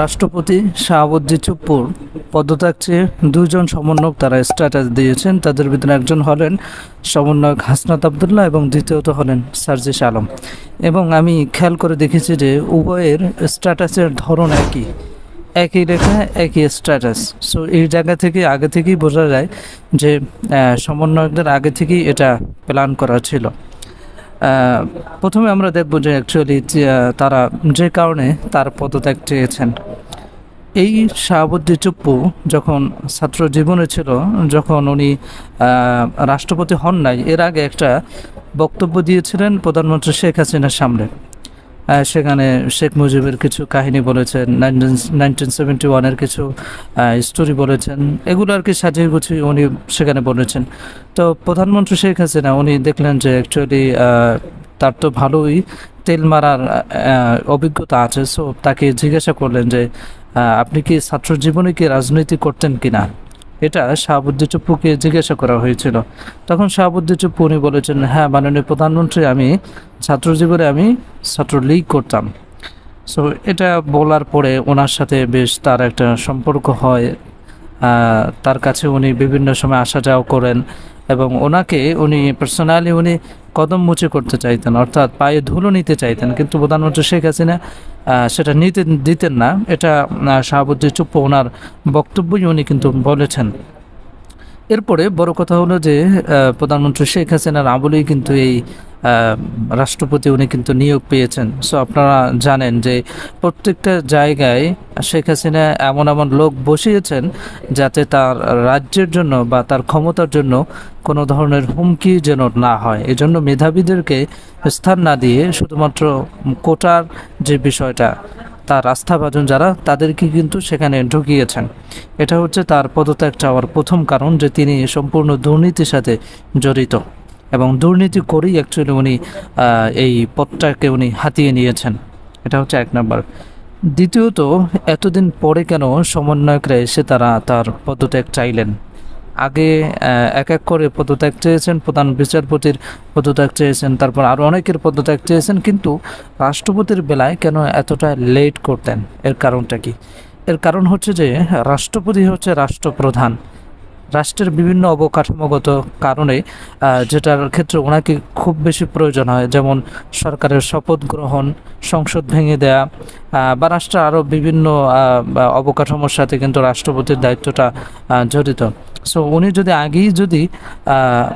রাষ্ট্রপতি শাহাবুদ্দিন চুপ্পুর পদত্যাগ চেয়ে দুজন সমন্বয়ক তারা স্ট্যাটাস দিয়েছেন। তাদের ভিতরে একজন হলেন সমন্বয়ক হাসনাত আবদুল্লাহ এবং দ্বিতীয়ত হলেন সার্জিস আলম। এবং আমি খেয়াল করে দেখেছি যে উভয়ের স্ট্যাটাসের ধরন একই লেখা, একই স্ট্যাটাস। সো এই জায়গা থেকে আগে থেকেই বোঝা যায় যে সমন্বয়কদের আগে থেকেই এটা প্ল্যান করা ছিল। প্রথমে আমরা দেখব যে অ্যাকচুয়ালি তারা যে কারণে তার পদত্যাগ চেয়েছেন। এই শাহাবুদ্দিন চুপ্পু যখন ছাত্র জীবনে ছিল, যখন উনি রাষ্ট্রপতি হন নাই, এর আগে একটা বক্তব্য দিয়েছিলেন প্রধানমন্ত্রী শেখ হাসিনার সামনে। সেখানে শেখ মুজিবের কিছু কাহিনী বলেছেন, 1971-এর কিছু স্টোরি বলেছেন, এগুলো আর কি সাজিয়ে গুছিয়ে উনি সেখানে বলেছেন। তো প্রধানমন্ত্রী শেখ হাসিনা উনি দেখলেন যে অ্যাকচুয়ালি তার তো ভালোই তেল মারার অভিজ্ঞতা আছে। সো তাকে জিজ্ঞাসা করলেন যে আপনি কি ছাত্র জীবনে কি রাজনীতি করতেন কিনা, এটা শাহাবুদ্দিন চুপ্পুকে জিজ্ঞাসা করা হয়েছিল। তখন শাহাবুদ্দিন চুপ্পু উনি বলেছেন, হ্যাঁ মাননীয় প্রধানমন্ত্রী, আমি ছাত্র জীবনে আমি ছাত্রলীগ করতাম। সো এটা বলার পরে ওনার সাথে বেশ তার একটা সম্পর্ক হয়। তার কাছে উনি বিভিন্ন সময় আসা যাওয়া করেন এবং ওনাকে উনি পার্সোনালি উনি কদম মুছে করতে চাইতেন, অর্থাৎ পায়ে ধুলো নিতে চাইতেন, কিন্তু প্রধানমন্ত্রী শেখ হাসিনা সেটা দিতেন না। এটা শাহাবুদ্দিন চুপ্পু ওনার বক্তব্যই উনি কিন্তু বলেছেন। এরপরে বড় কথা হলো যে প্রধানমন্ত্রী শেখ হাসিনার আমলেই কিন্তু এই রাষ্ট্রপতি উনি কিন্তু নিয়োগ পেয়েছেন। সো আপনারা জানেন যে প্রত্যেকটা জায়গায় শেখ হাসিনা এমন এমন লোক বসিয়েছেন যাতে তার রাজ্যের জন্য বা তার ক্ষমতার জন্য কোনো ধরনের হুমকি যেন না হয়। এজন্য মেধাবীদেরকে স্থান না দিয়ে শুধুমাত্র কোটার যে বিষয়টা, তার আস্থাভাজন যারা, তাদেরকে কিন্তু সেখানে ঢুকিয়েছেন। এটা হচ্ছে তার পদত্যাগ চাওয়ার প্রথম কারণ, যে তিনি সম্পূর্ণ দুর্নীতির সাথে জড়িত এবং দুর্নীতি করেই অ্যাকচুয়ালি উনি এই পদটাকে উনি হাতিয়ে নিয়েছেন। এটা হচ্ছে এক নম্বর। দ্বিতীয়ত, এতদিন পরে কেন সমন্বয়করা এসে তারা তার পদত্যাগ চাইলেন? আগে এক এক করে পদত্যাগ চেয়েছেন, প্রধান বিচারপতির পদত্যাগ চেয়েছেন, তারপর আরও অনেকের পদত্যাগ চেয়েছেন, কিন্তু রাষ্ট্রপতির বেলায় কেন এতটা লেট করতেন? এর কারণটা কি? এর কারণ হচ্ছে যে রাষ্ট্রপতি হচ্ছে রাষ্ট্রপ্রধান। রাষ্ট্রের বিভিন্ন অবকাঠামোগত কারণে যেটার ক্ষেত্রে ওনাকে খুব বেশি প্রয়োজন হয়, যেমন সরকারের শপথ গ্রহণ, সংসদ ভেঙে দেয়া বা রাষ্ট্রের আরও বিভিন্ন অবকাঠামোর সাথে কিন্তু রাষ্ট্রপতির দায়িত্বটা জড়িত। সো উনি যদি আগেই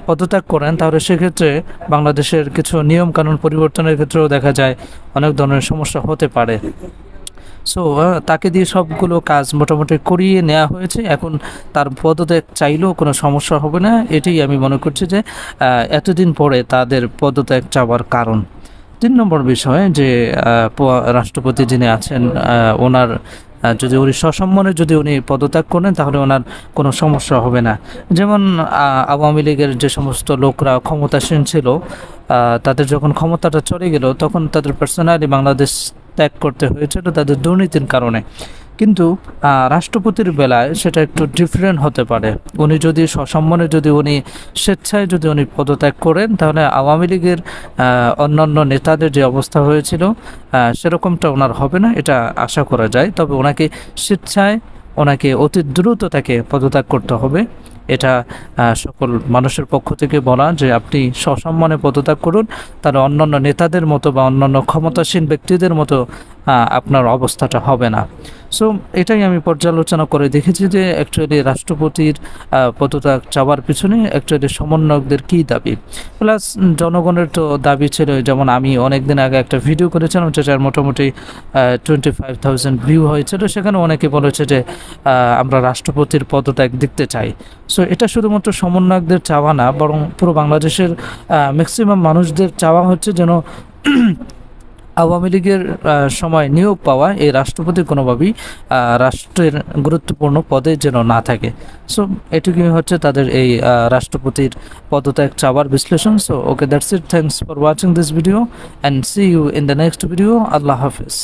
পদত্যাগ করেন, তাহলে সেক্ষেত্রে বাংলাদেশের কিছু নিয়মকানুন পরিবর্তনের ক্ষেত্রেও দেখা যায় অনেক ধরনের সমস্যা হতে পারে। সো তাকে দিয়ে সবগুলো কাজ মোটামুটি করিয়ে নেওয়া হয়েছে। এখন তার পদত্যাগ চাইলেও কোনো সমস্যা হবে না। এটাই আমি মনে করছি যে এতদিন পরে তাদের পদত্যাগ চাওয়ার কারণ। 3 নম্বর বিষয়, যে রাষ্ট্রপতি যিনি আছেন ওনার যদি উনি সসম্মানে যদি উনি পদত্যাগ করেন, তাহলে ওনার কোনো সমস্যা হবে না। যেমন আওয়ামী লীগের যে সমস্ত লোকরা ক্ষমতাসীন ছিল, তাদের যখন ক্ষমতাটা চলে গেল, তখন তাদের পার্সোনালি বাংলাদেশ ত্যাগ করতে হয়েছিল তাদের দুর্নীতির কারণে। কিন্তু রাষ্ট্রপতির বেলায় সেটা একটু ডিফারেন্ট হতে পারে। উনি যদি সসম্মানে যদি উনি স্বেচ্ছায় যদি উনি পদত্যাগ করেন, তাহলে আওয়ামী লীগের অন্যান্য নেতাদের যে অবস্থা হয়েছিল সেরকমটা ওনার হবে না, এটা আশা করা যায়। তবে ওনাকে স্বেচ্ছায় ওনাকে অতি দ্রুত তাকে পদত্যাগ করতে হবে। এটা সকল মানুষের পক্ষ থেকে বলা যে আপনি সসম্মানে পদত্যাগ করুন, তাহলে অন্যান্য নেতাদের মতো বা অন্যান্য ক্ষমতাসীন ব্যক্তিদের মতো আপনার অবস্থাটা হবে না। সো এটাই আমি পর্যালোচনা করে দেখেছি যে অ্যাকচুয়ালি রাষ্ট্রপতির পদত্যাগ চাওয়ার পিছনে অ্যাকচুয়ালি সমন্বয়কদের কী দাবি, প্লাস জনগণের তো দাবি ছিল। যেমন আমি অনেক দিন আগে একটা ভিডিও করেছিলাম যেটার মোটামুটি 25,000 ভিউ হয়েছিল। সেখানে অনেকে বলেছে যে আমরা রাষ্ট্রপতির পদত্যাগ দেখতে চাই। সো এটা শুধুমাত্র সমন্বয়কদের চাওয়া না, বরং পুরো বাংলাদেশের ম্যাক্সিমাম মানুষদের চাওয়া হচ্ছে যেন আওয়ামী লীগের সময় নিয়োগ পাওয়া এই রাষ্ট্রপতি কোনোভাবেই রাষ্ট্রের গুরুত্বপূর্ণ পদে যেন না থাকে। সো এটুকুই হচ্ছে তাদের এই রাষ্ট্রপতির পদত্যাগ চাওয়ার বিশ্লেষণ। So okay, that's it. Thanks for watching this video and see you in the next video. আল্লাহ হাফিজ।